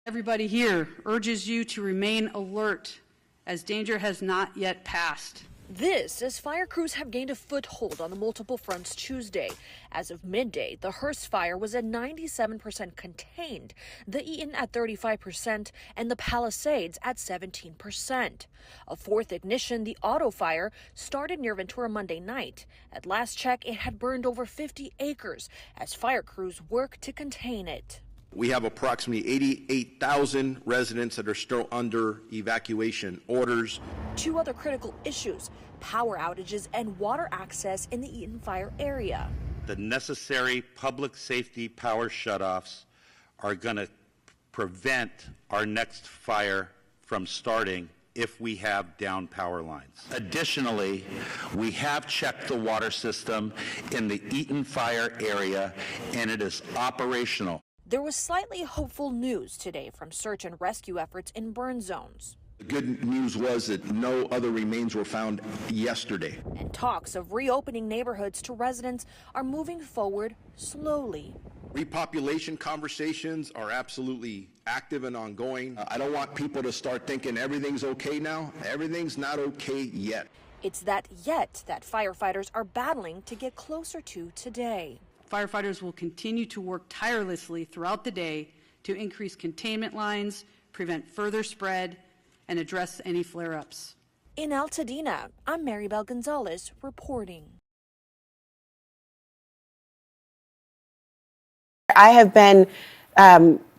Everybody here urges you to remain alert as danger has not yet passed. This as fire crews have gained a foothold on the multiple fronts Tuesday. As of midday, the Hearst fire was at 97% contained, the Eaton at 35%, and the Palisades at 17%. A fourth ignition, the auto fire, started near Ventura Monday night. At last check, it had burned over 50 acres as fire crews work to contain it. We have approximately 88,000 residents that are still under evacuation orders. Two other critical issues, power outages and water access in the Eaton fire area. The necessary public safety power shutoffs are going to prevent our next fire from starting if we have down power lines. Additionally, we have checked the water system in the Eaton fire area and it is operational. There was slightly hopeful news today from search and rescue efforts in burn zones. The good news was that no other remains were found yesterday. And talks of reopening neighborhoods to residents are moving forward slowly. Repopulation conversations are absolutely active and ongoing. I don't want people to start thinking everything's okay now. Everything's not okay yet. It's that yet that firefighters are battling to get closer to today. Firefighters will continue to work tirelessly throughout the day to increase containment lines, prevent further spread, and address any flare-ups. In Altadena, I'm Maribel Gonzalez reporting. I have been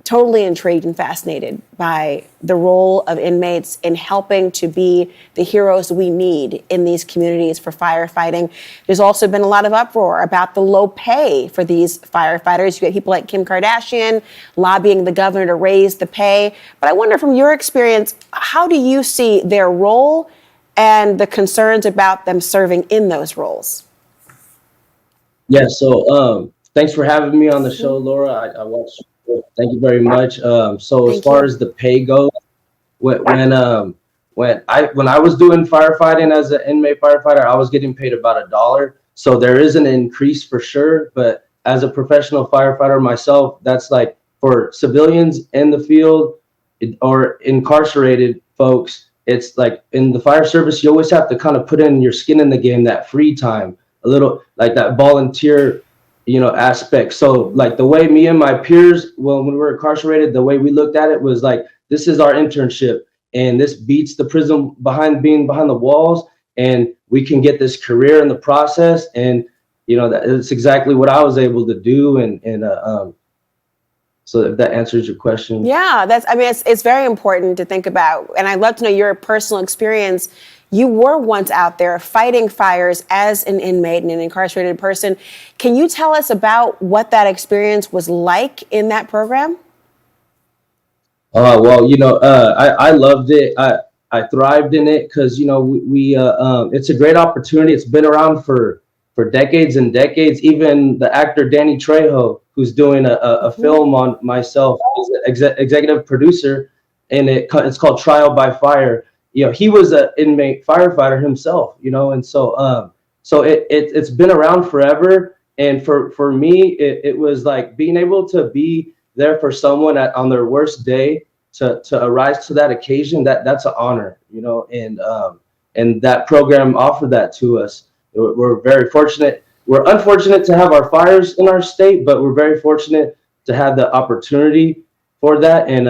totally intrigued and fascinated by the role of inmates in helping to be the heroes we need in these communities for firefighting. There's also been a lot of uproar about the low pay for these firefighters. You get people like Kim Kardashian lobbying the governor to raise the pay. But I wonder, from your experience, how do you see their role and the concerns about them serving in those roles? Yeah, so thanks for having me on the show, Laura. I watched. Thank you very much. So as far as the pay goes, when I was doing firefighting as an inmate firefighter, I was getting paid about $1. So there is an increase for sure. But as a professional firefighter myself, that's like for civilians in the field or incarcerated folks. It's like in the fire service, you always have to kind of put in your skin in the game, that free time, a little like that volunteer aspect. So like the way me and my peers, when we were incarcerated, the way we looked at it was like, this is our internship and this beats the prison being behind the walls, and we can get this career in the process. And that's exactly what I was able to do. And so if that answers your question. Yeah, it's very important to think about. And I'd love to know your personal experience. You were once out there fighting fires as an inmate and an incarcerated person. Can you tell us about what that experience was like in that program? Well, I loved it. I thrived in it because, we it's a great opportunity. It's been around for decades and decades. Even the actor Danny Trejo, who's doing a film on myself, is an executive producer, and it's called Trial by Fire. He was an inmate firefighter himself, and so it's been around forever. And for me, it was like being able to be there for someone on their worst day to arise to that occasion. That's an honor, and that program offered that to us. We're very fortunate. We're unfortunate to have our fires in our state, but we're very fortunate to have the opportunity for that. And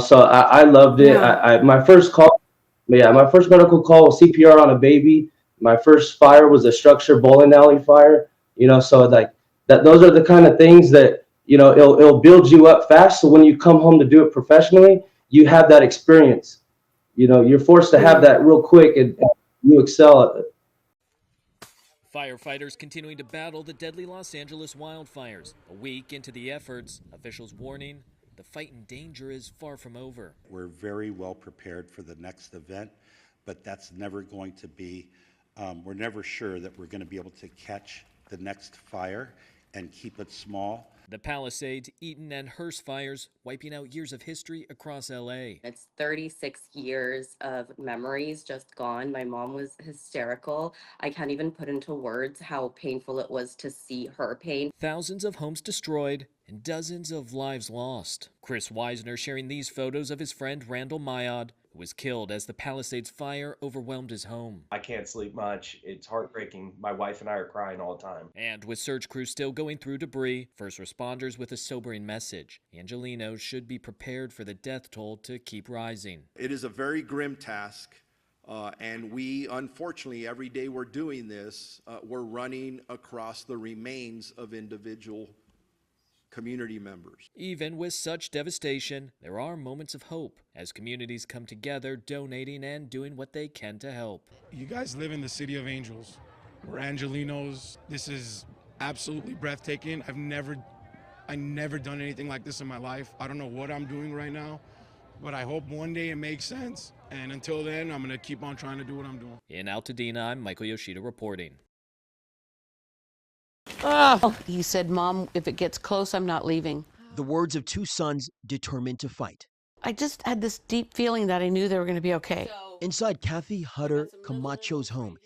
so I loved it. Yeah. My first medical call was CPR on a baby. My first fire was a structure bowling alley fire. So like that, those are the kind of things that, it'll build you up fast. So when you come home to do it professionally, you have that experience. You're forced to have that real quick and you excel at it. Firefighters continuing to battle the deadly Los Angeles wildfires. A week into the efforts, officials warning the fight in danger is far from over. We're very well prepared for the next event, but that's never going to be, we're never sure that we're going to be able to catch the next fire and keep it small. The Palisades, Eaton, and Hearst fires wiping out years of history across LA. It's 36 years of memories just gone. My mom was hysterical. I can't even put into words how painful it was to see her pain. Thousands of homes destroyed and dozens of lives lost. Chris Weisner sharing these photos of his friend Randall Mayad, who was killed as the Palisades fire overwhelmed his home. I can't sleep much. It's heartbreaking. My wife and I are crying all the time. And with search crews still going through debris, first responders with a sobering message. Angelenos should be prepared for the death toll to keep rising. It is a very grim task, and we, unfortunately, every day we're doing this, we're running across the remains of individual community members. Even with such devastation, there are moments of hope as communities come together, donating and doing what they can to help. You guys live in the City of Angels. We're Angelenos. This is absolutely breathtaking. I never done anything like this in my life. I don't know what I'm doing right now, but I hope one day it makes sense. And until then, I'm gonna keep on trying to do what I'm doing. In Altadena, I'm Michael Yoshida reporting. He said, "Mom, if it gets close, I'm not leaving." The words of two sons determined to fight. I just had this deep feeling that I knew they were going to be okay. Inside Kathy Hutter Camacho's home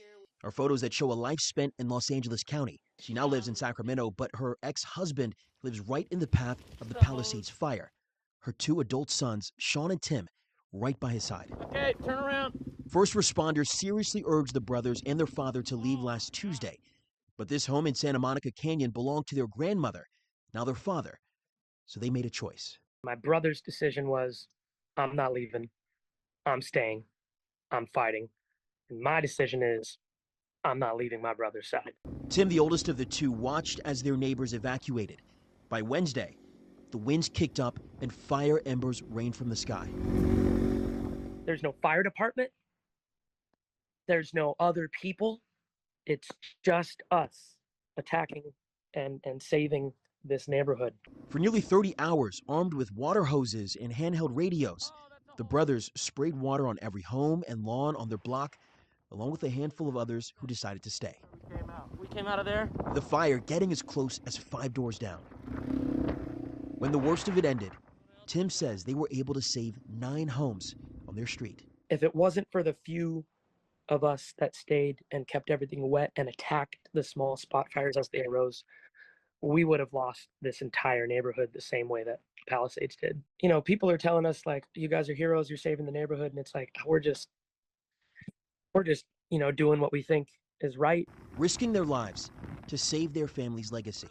are photos that show a life spent in Los Angeles County. She now lives in Sacramento, but her ex-husband lives right in the path of the Palisades fire. Her two adult sons, Sean and Tim, right by his side. Okay, turn around. First responders seriously urged the brothers and their father to leave last Tuesday. But this home in Santa Monica Canyon belonged to their grandmother, now their father. So they made a choice. My brother's decision was, I'm not leaving. I'm staying. I'm fighting. And my decision is, I'm not leaving my brother's side. Tim, the oldest of the two, watched as their neighbors evacuated. By Wednesday, the winds kicked up and fire embers rained from the sky. There's no fire department. There's no other people. It's just us attacking and saving this neighborhood. For nearly 30 hours, armed with water hoses and handheld radios, the brothers sprayed water on every home and lawn on their block, along with a handful of others who decided to stay. We came out of there. The fire getting as close as 5 doors down. When the worst of it ended, Tim says they were able to save 9 homes on their street. If it wasn't for the few of us that stayed and kept everything wet and attacked the small spot fires as they arose, we would have lost this entire neighborhood the same way that Palisades did. You know, people are telling us like, you guys are heroes, you're saving the neighborhood. And it's like, we're just, you know, doing what we think is right. Risking their lives to save their family's legacy,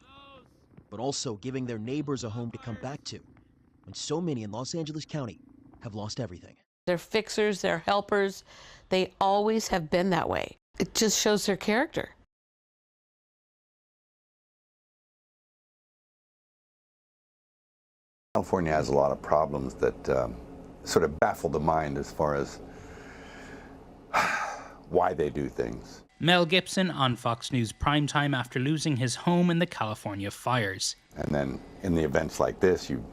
but also giving their neighbors a home to come back to when so many in Los Angeles County have lost everything. They're fixers, they're helpers. They always have been that way. It just shows their character. California has a lot of problems that sort of baffle the mind as far as why they do things. Mel Gibson on Fox News Primetime after losing his home in the California fires. And then in the events like this, you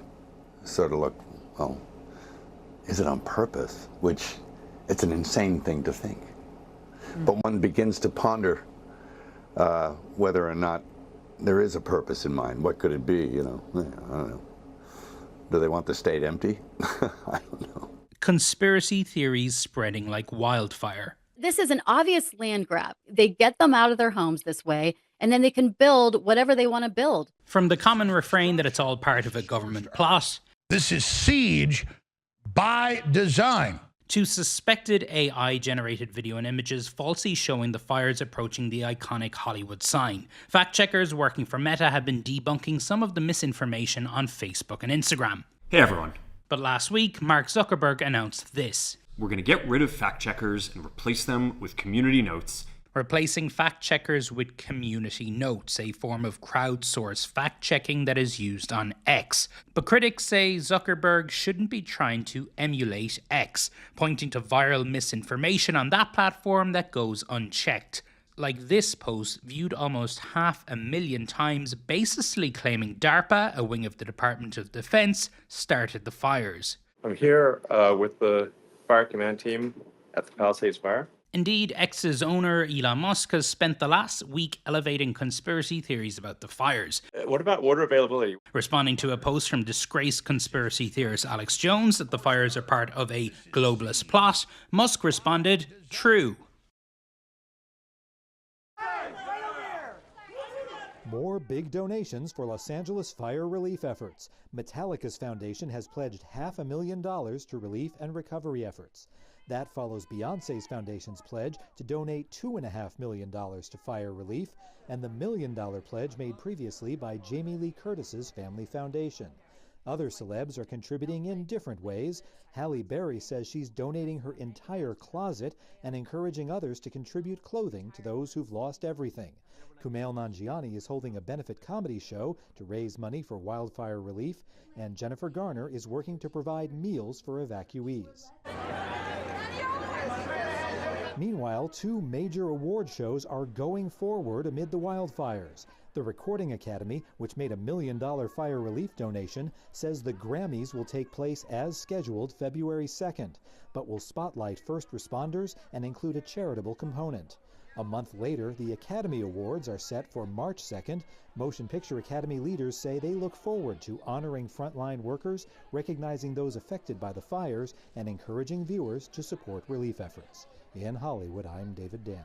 sort of look, well, is it on purpose? Which, it's an insane thing to think. But one begins to ponder whether or not there is a purpose in mind. What could it be, you know? I don't know. Do they want the state empty? I don't know. Conspiracy theories spreading like wildfire. This is an obvious land grab. They get them out of their homes this way, and then they can build whatever they want to build. From the common refrain that it's all part of a government plot. This is siege by design. To suspected AI-generated video and images falsely showing the fires approaching the iconic Hollywood sign. Fact-checkers working for Meta have been debunking some of the misinformation on Facebook and Instagram. Hey everyone. But last week, Mark Zuckerberg announced this. We're going to get rid of fact-checkers and replace them with community notes. Replacing fact-checkers with community notes, a form of crowdsourced fact-checking that is used on X. But critics say Zuckerberg shouldn't be trying to emulate X, pointing to viral misinformation on that platform that goes unchecked. Like this post, viewed almost 500,000 times, baselessly claiming DARPA, a wing of the Department of Defense, started the fires. I'm here with the fire command team at the Palisades fire. Indeed, X's owner, Elon Musk, has spent the last week elevating conspiracy theories about the fires. What about water availability? Responding to a post from disgraced conspiracy theorist Alex Jones that the fires are part of a globalist plot, Musk responded, "True." More big donations for Los Angeles fire relief efforts. Metallica's foundation has pledged $500,000 to relief and recovery efforts. That follows Beyoncé's foundation's pledge to donate $2.5 million to fire relief and the $1 million pledge made previously by Jamie Lee Curtis's Family Foundation. Other celebs are contributing in different ways. Halle Berry says she's donating her entire closet and encouraging others to contribute clothing to those who've lost everything. Kumail Nanjiani is holding a benefit comedy show to raise money for wildfire relief, and Jennifer Garner is working to provide meals for evacuees. Meanwhile, 2 major award shows are going forward amid the wildfires. The Recording Academy, which made a $1 million fire relief donation, says the Grammys will take place as scheduled February 2nd, but will spotlight first responders and include a charitable component. A month later, the Academy Awards are set for March 2nd. Motion Picture Academy leaders say they look forward to honoring frontline workers, recognizing those affected by the fires, and encouraging viewers to support relief efforts. In Hollywood, I'm David Dan.